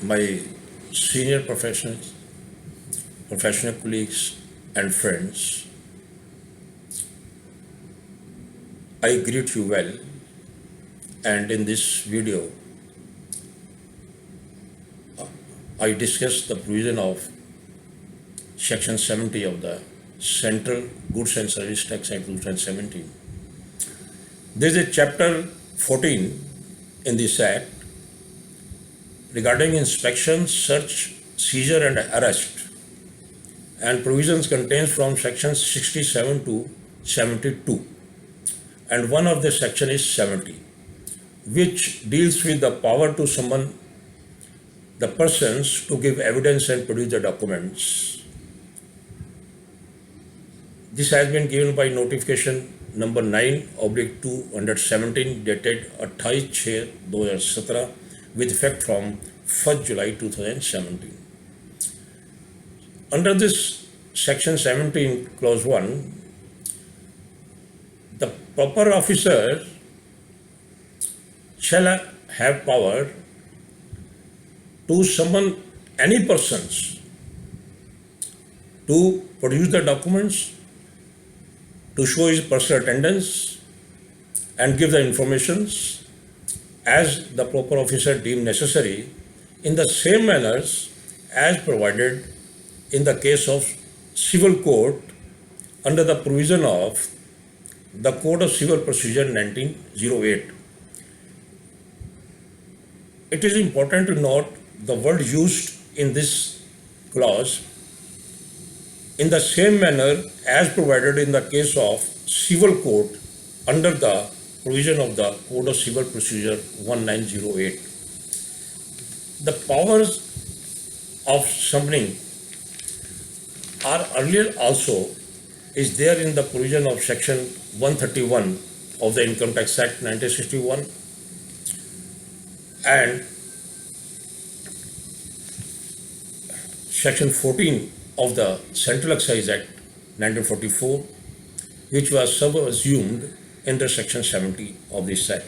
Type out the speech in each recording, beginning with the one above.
my senior professionals, professional colleagues, and friends, I greet you well, and in this video, I discuss the provision of Section 70 of the Central Goods and Service Tax Act 2017. There is a chapter 14 in this act regarding inspection, search, seizure, and arrest, and provisions contains from sections 67 to 72, and one of the section is 70, which deals with the power to summon the persons to give evidence and produce the documents. This has been given by notification number 9/217 dated 28/6/2017 with effect from 1st July 2017. Under this section 17 clause 1, the proper officer shall have power to summon any persons to produce the documents, to show his personal attendance, and give the informations as the proper officer deemed necessary in the same manners as provided in the case of civil court under the provision of the Code of Civil Procedure 1908. It is important to note the word used in this clause, in the same manner as provided in the case of civil court under the provision of the Code of Civil Procedure 1908. The powers of summoning are earlier also is there in the provision of section 131 of the Income Tax Act 1961 and section 14 of the Central Excise Act 1944, which was subsumed under section 70 of this act,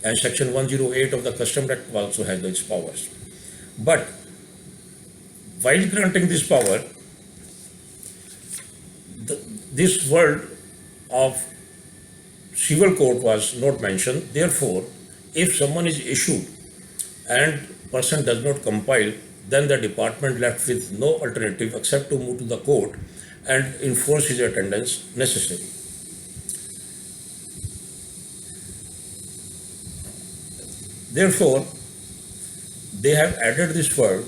and section 108 of the Custom Act also has those powers. But while granting this power, this word of civil court was not mentioned. Therefore, if someone is issued and person does not compile, then the department left with no alternative except to move to the court and enforce his attendance necessary. Therefore, they have added this word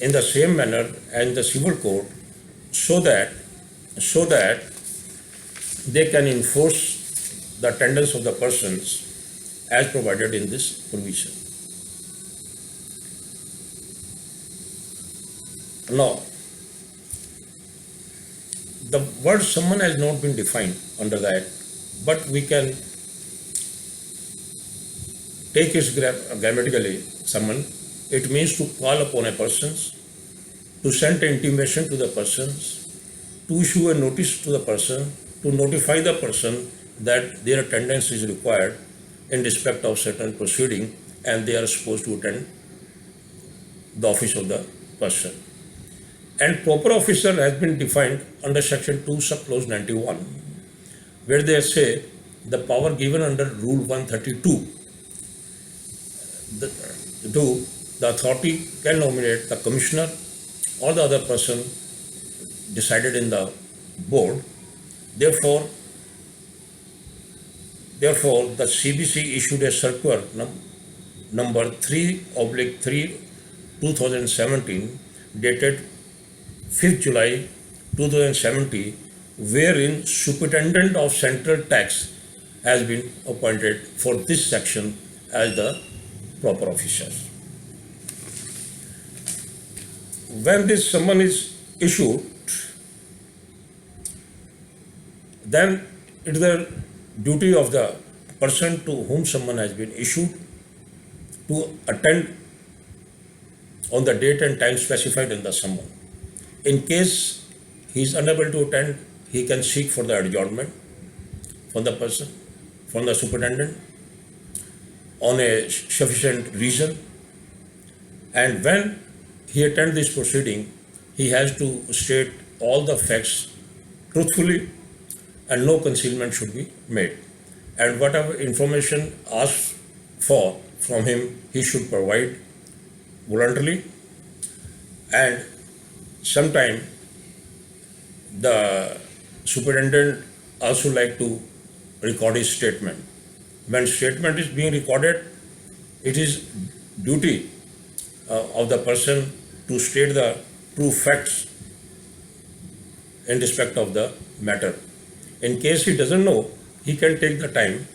in the same manner as in the civil court so that they can enforce the attendance of the persons as provided in this provision. Now, the word summon has not been defined under that, but we can take it grammatically. Summon, it means to call upon a person, to send an intimation to the persons, to issue a notice to the person, to notify the person that their attendance is required in respect of certain proceeding and they are supposed to attend the office of the person. And proper officer has been defined under section 2 subclause 91, where they say the power given under rule 132, the authority can nominate the commissioner or the other person decided in the board. Therefore, the CBC issued a circular number 3/3/2017 dated 5th July 2017, wherein Superintendent of Central Tax has been appointed for this section as the proper officer. When this summon is issued, then it is the duty of the person to whom summon has been issued to attend on the date and time specified in the summon. In case he is unable to attend, he can seek for the adjournment from the person, from the superintendent, on a sufficient reason, And when he attends this proceeding, he has to state all the facts truthfully and no concealment should be made. And whatever information asked for from him, he should provide voluntarily. And sometime the superintendent also like to record his statement. When statement is being recorded, it is duty of the person to state the true facts in respect of the matter. In case he doesn't know, he can take the time,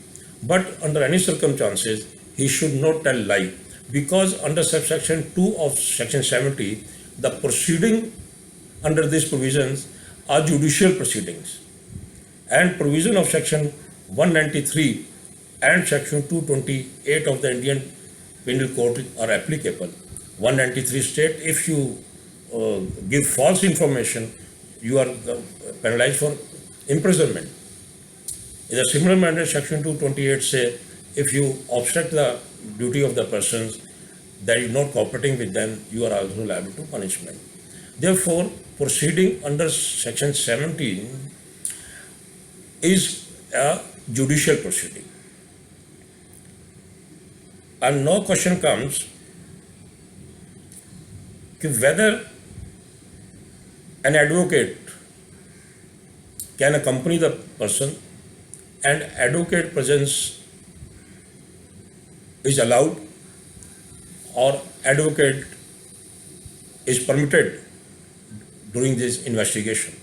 but under any circumstances, he should not tell lie, because under subsection 2 of section 70, the proceeding under these provisions are judicial proceedings, and provision of section 193 and section 228 of the Indian Penal Code are applicable. 193 state, if you give false information, you are penalized for imprisonment. In a similar manner, section 228 say, if you obstruct the duty of the persons that is not cooperating with them, you are also liable to punishment. Therefore, proceeding under section 17 is a judicial proceeding. And no question comes whether an advocate can accompany the person, and advocate presence is allowed or advocate is permitted during this investigation.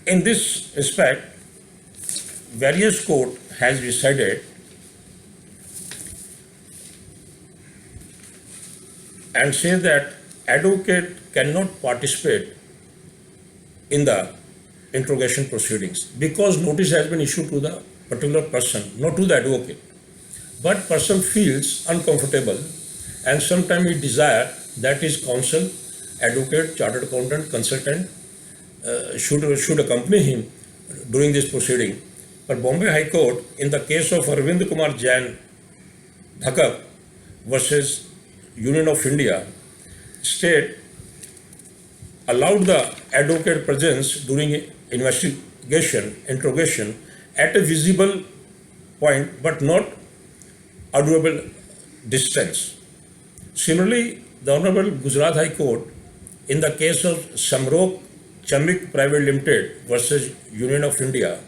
In this respect, various court has decided and says that advocate cannot participate in the interrogation proceedings because notice has been issued to the particular person, not to the advocate. But person feels uncomfortable and sometimes he desire that his counsel, advocate, chartered accountant, consultant should accompany him during this proceeding. But Bombay High Court, in the case of Arvind Kumar Jain Dhakak versus Union of India, state allowed the advocate presence during investigation, interrogation at a visible point but not audible distance. Similarly, the Honorable Gujarat High Court, in the case of Samrok Chamik Private Limited versus Union of India,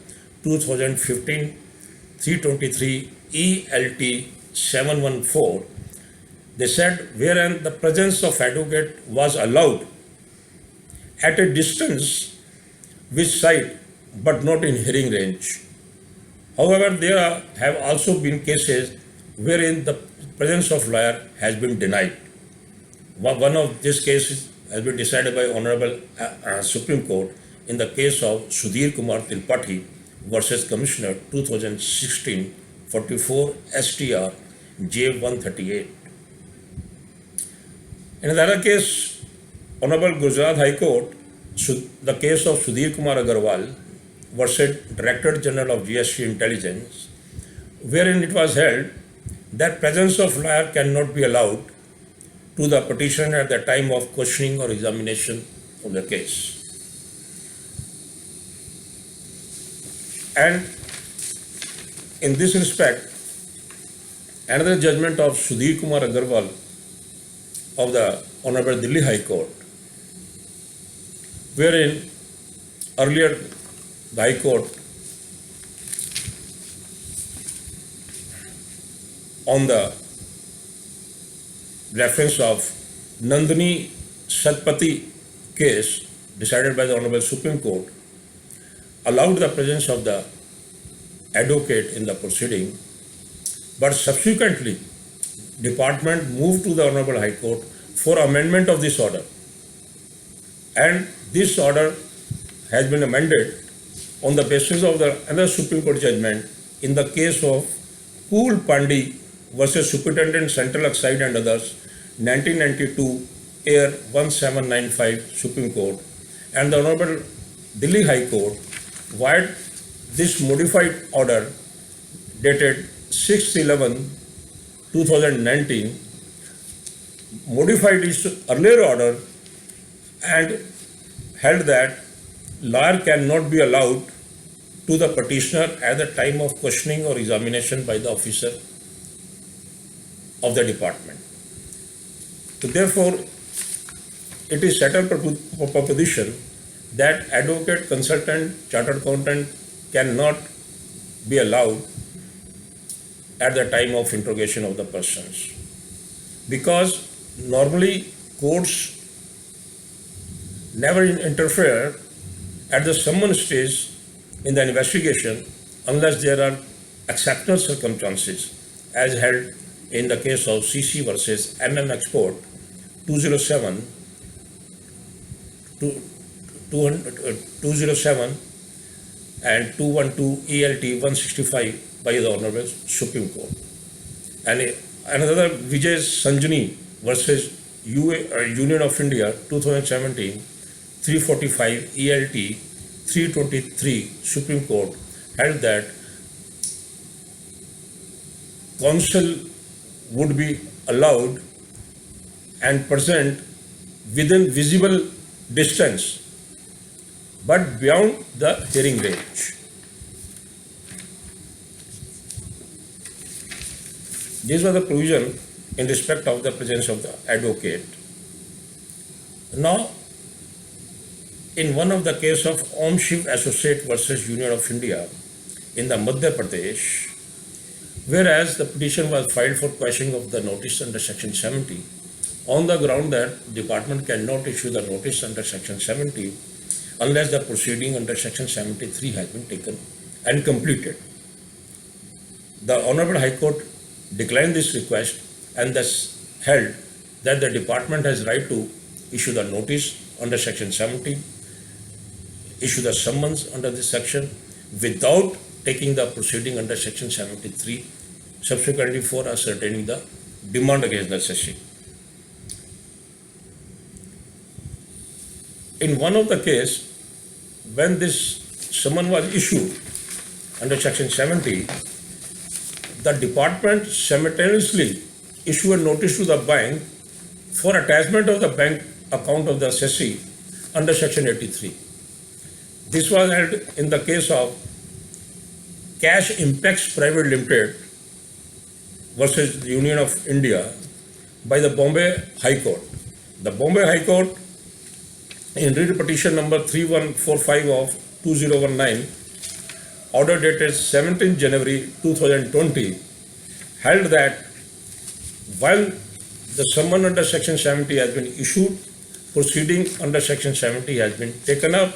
2015 323 ELT 714, they said wherein the presence of advocate was allowed at a distance with sight but not in hearing range. However, there have also been cases wherein the presence of lawyer has been denied. One of these cases has been decided by Honorable Supreme Court in the case of Sudhir Kumar Tripathi versus Commissioner 2016 44 STR J138. In another case, Honorable Gujarat High Court, the case of Sudhir Kumar Agarwal versus Director General of GST Intelligence, wherein it was held that presence of lawyer cannot be allowed to the petitioner at the time of questioning or examination of the case. And in this respect, another judgment of Sudhir Kumar Agarwal of the Honorable Delhi High Court, wherein earlier the High Court on the reference of Nandini Satpathy case decided by the Honorable Supreme Court allowed the presence of the advocate in the proceeding, but subsequently department moved to the Honorable High Court for amendment of this order, and this order has been amended on the basis of the another Supreme Court judgment in the case of Pool Pandey versus Superintendent Central Exide and others, 1992 Air 1795 Supreme Court, and the Honorable Delhi High Court wired this modified order dated 6/11/2019 modified its earlier order and held that lawyer cannot be allowed to the petitioner at the time of questioning or examination by the officer of the department. So therefore, it is settled proposition that advocate, consultant, chartered accountant cannot be allowed at the time of interrogation of the persons, because normally courts never interfere at the summons stage in the investigation unless there are exceptional circumstances, as held in the case of CC versus Export 207 207 and 212 ELT 165 by the Honorable Supreme Court. And another Vijay Sanjani versus Union of India 2017 345 ELT 323 Supreme Court held that counsel would be allowed and present within visible distance but beyond the hearing range. These were the provision in respect of the presence of the advocate. Now, in one of the case of Om Shiv Associate versus Union of India in the Madhya Pradesh, whereas the petition was filed for quashing of the notice under Section 70 on the ground that department cannot issue the notice under Section 70 unless the proceeding under Section 73 has been taken and completed. The Honorable High Court declined this request and thus held that the department has right to issue the notice under Section 70, issue the summons under this section without taking the proceeding under Section 73, subsequently for ascertaining the demand against the cessation. In one of the case, when this summon was issued under Section 70, the department simultaneously issued a notice to the bank for attachment of the bank account of the cessee under Section 83. This was held in the case of Cash Impacts Private Limited versus the Union of India by the Bombay High Court. The Bombay High Court, in read petition number 3145 of 2019, order dated 17 January 2020, held that while the summon under Section 70 has been issued, proceeding under Section 70 has been taken up,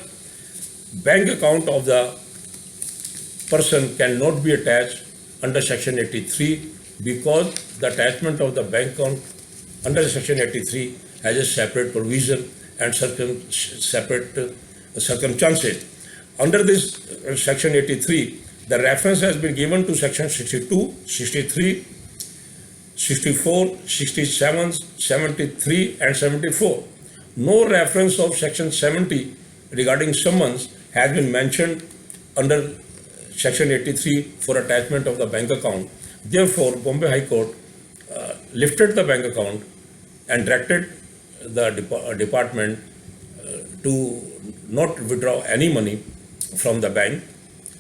bank account of the person cannot be attached under Section 83 because the attachment of the bank account under Section 83 has a separate provision and separate circumstances. Under this Section 83, the reference has been given to Section 62, 63, 64, 67, 73 and 74. No reference of Section 70 regarding summons has been mentioned under Section 83 for attachment of the bank account. Therefore, Bombay High Court lifted the bank account and directed the department to not withdraw any money from the bank,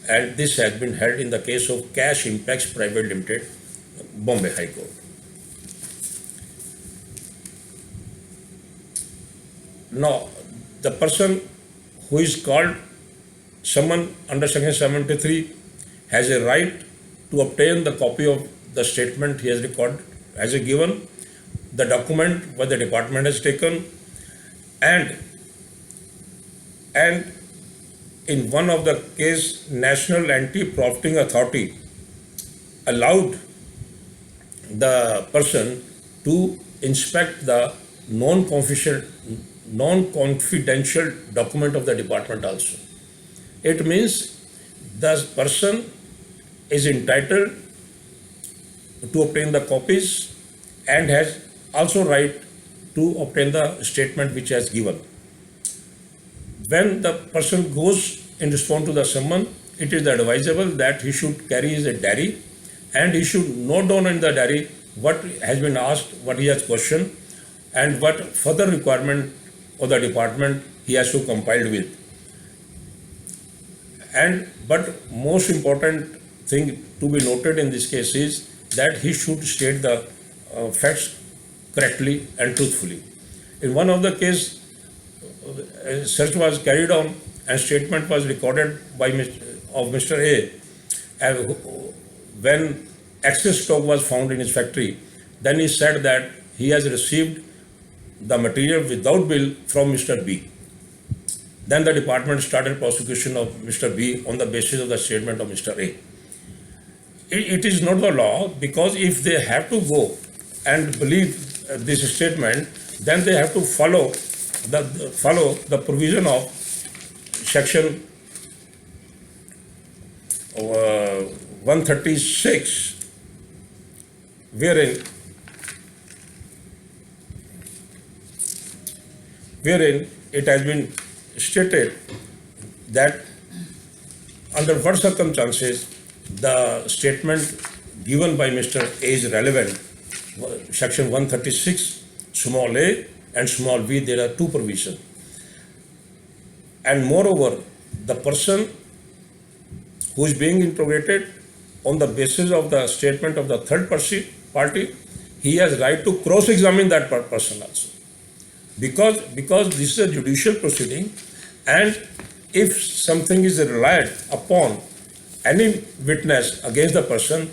and this has been held in the case of Cash Impacts Private Limited, Bombay High Court. Now, the person who is called someone under Section 73 has a right to obtain the copy of the statement he has recorded, has given, the document what the department has taken, and in one of the case, National Anti-Profiting Authority allowed the person to inspect the non-confidential document of the department also. It means the person is entitled to obtain the copies and has also right to obtain the statement which he has given. When the person goes in response to the summon, it is advisable that he should carry his diary and he should note down in the diary what has been asked, what he has questioned, and what further requirement of the department he has to compile with. And but most important thing to be noted in this case is that he should state the facts correctly and truthfully. In one of the case, search was carried on and statement was recorded by of Mr. A. And when excess stock was found in his factory, then he said that he has received the material without bill from Mr. B. Then the department started prosecution of Mr. B on the basis of the statement of Mr. A. It is not the law, because if they have to go and believe this statement, then they have to follow the provision of section 136, wherein it has been stated that under what circumstances the statement given by Mr. A is relevant. Section 136, small a and small b, there are two provisions. And moreover, the person who is being interrogated on the basis of the statement of the third party, he has right to cross-examine that person also. Because this is a judicial proceeding, and if something is relied upon any witness against the person,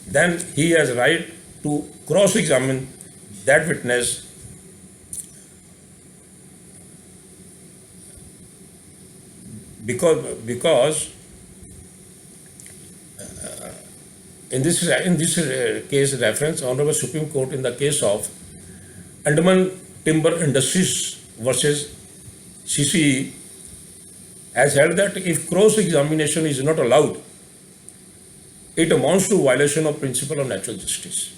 then he has right to cross-examine that witness because in this case reference, Honorable Supreme Court in the case of Andaman Timber Industries versus CCE has held that if cross-examination is not allowed, it amounts to violation of principle of natural justice.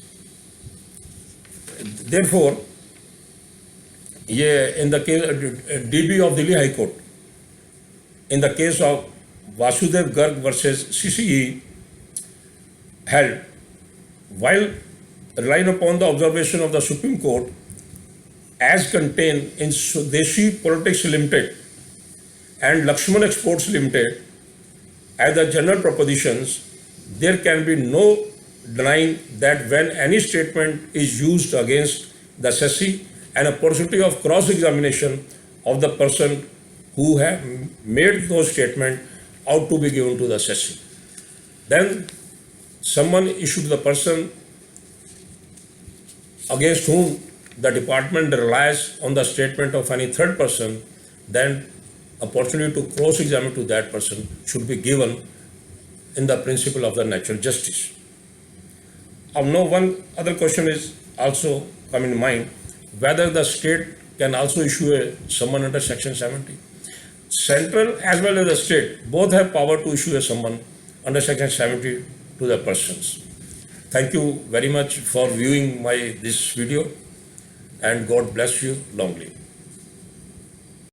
Therefore, in the case DB of Delhi High Court, in the case of Vasudev Garg versus CCE, held, while relying upon the observation of the Supreme Court as contained in Swadeshi Politics Limited and Lakshman Exports Limited as the general propositions, there can be no denying that when any statement is used against the cessee, an opportunity of cross-examination of the person who have made those statements ought to be given to the cessee. Then someone issued the person against whom the department relies on the statement of any third person, then opportunity to cross-examine to that person should be given in the principle of the natural justice. Now, one other question is also come in mind, whether the state can also issue a summon under Section 70. Central as well as the state both have power to issue a summon under Section 70 to the persons. Thank you very much for viewing this video, and God bless you long live.